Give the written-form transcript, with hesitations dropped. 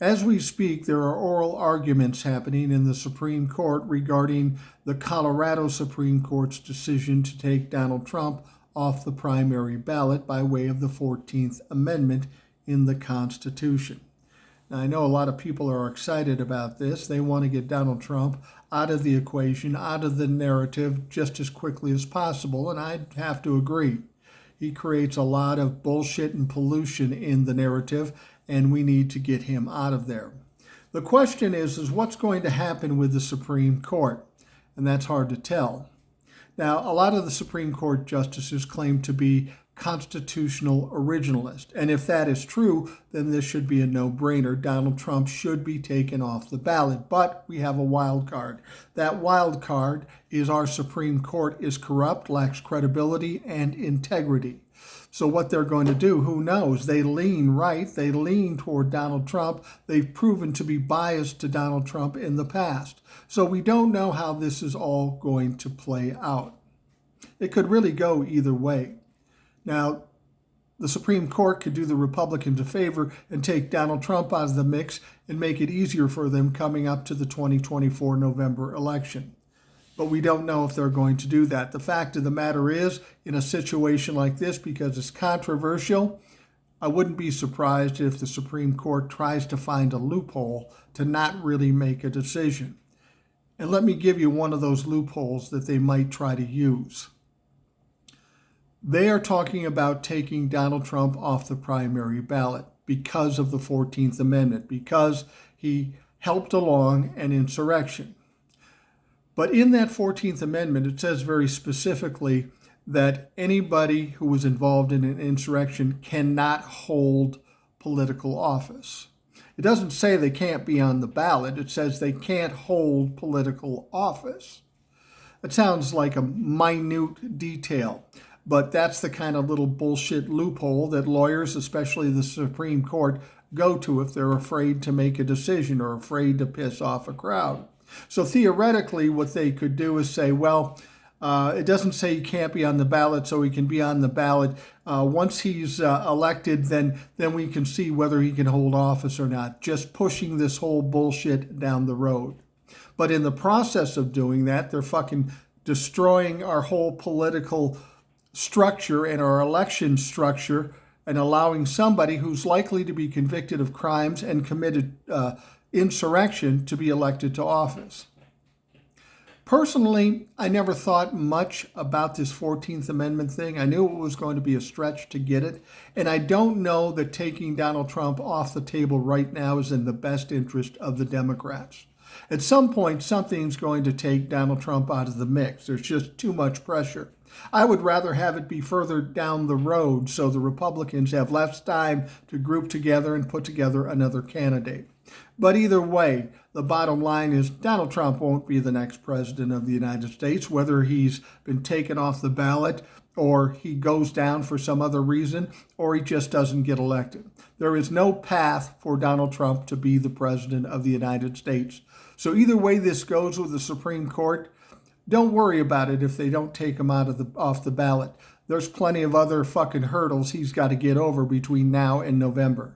As we speak, there are oral arguments happening in the Supreme Court regarding the Colorado Supreme Court's decision to take Donald Trump off the primary ballot by way of the 14th Amendment in the Constitution. Now, I know a lot of people are excited about this. They want to get Donald Trump out of the equation, out of the narrative just as quickly as possible, and I'd have to agree. He creates a lot of bullshit and pollution in the narrative, and we need to get him out of there. The question is what's going to happen with the Supreme Court? And that's hard to tell. Now, a lot of the Supreme Court justices claim to be constitutional originalist. And if that is true, then this should be a no-brainer. Donald Trump should be taken off the ballot. But we have a wild card. That wild card is our Supreme Court is corrupt, lacks credibility and integrity. So what they're going to do, who knows? They lean right. They lean toward Donald Trump. They've proven to be biased to Donald Trump in the past. So we don't know how this is all going to play out. It could really go either way. Now, the Supreme Court could do the Republicans a favor and take Donald Trump out of the mix and make it easier for them coming up to the 2024 November election. But we don't know if they're going to do that. The fact of the matter is, in a situation like this, because it's controversial, I wouldn't be surprised if the Supreme Court tries to find a loophole to not really make a decision. And let me give you one of those loopholes that they might try to use. They are talking about taking Donald Trump off the primary ballot because of the 14th Amendment, because he helped along an insurrection. But in that 14th Amendment, it says very specifically that anybody who was involved in an insurrection cannot hold political office. It doesn't say they can't be on the ballot. It says they can't hold political office. It sounds like a minute detail. But that's the kind of little bullshit loophole that lawyers, especially the Supreme Court, go to if they're afraid to make a decision or afraid to piss off a crowd. So theoretically, what they could do is say, well, it doesn't say he can't be on the ballot, so he can be on the ballot. Once he's elected, then we can see whether he can hold office or not, just pushing this whole bullshit down the road. But in the process of doing that, they're fucking destroying our whole political structure and our election structure and allowing somebody who's likely to be convicted of crimes and committed insurrection to be elected to office. Personally, I never thought much about this 14th Amendment thing. I knew it was going to be a stretch to get it, and I don't know that taking Donald Trump off the table right now is in the best interest of the Democrats. At some point, something's going to take Donald Trump out of the mix. There's just too much pressure. I would rather have it be further down the road so the Republicans have less time to group together and put together another candidate. But either way, the bottom line is Donald Trump won't be the next president of the United States, whether he's been taken off the ballot or he goes down for some other reason or he just doesn't get elected. There is no path for Donald Trump to be the president of the United States. So either way this goes with the Supreme Court, don't worry about it if they don't take him off the ballot. There's plenty of other fucking hurdles he's got to get over between now and November.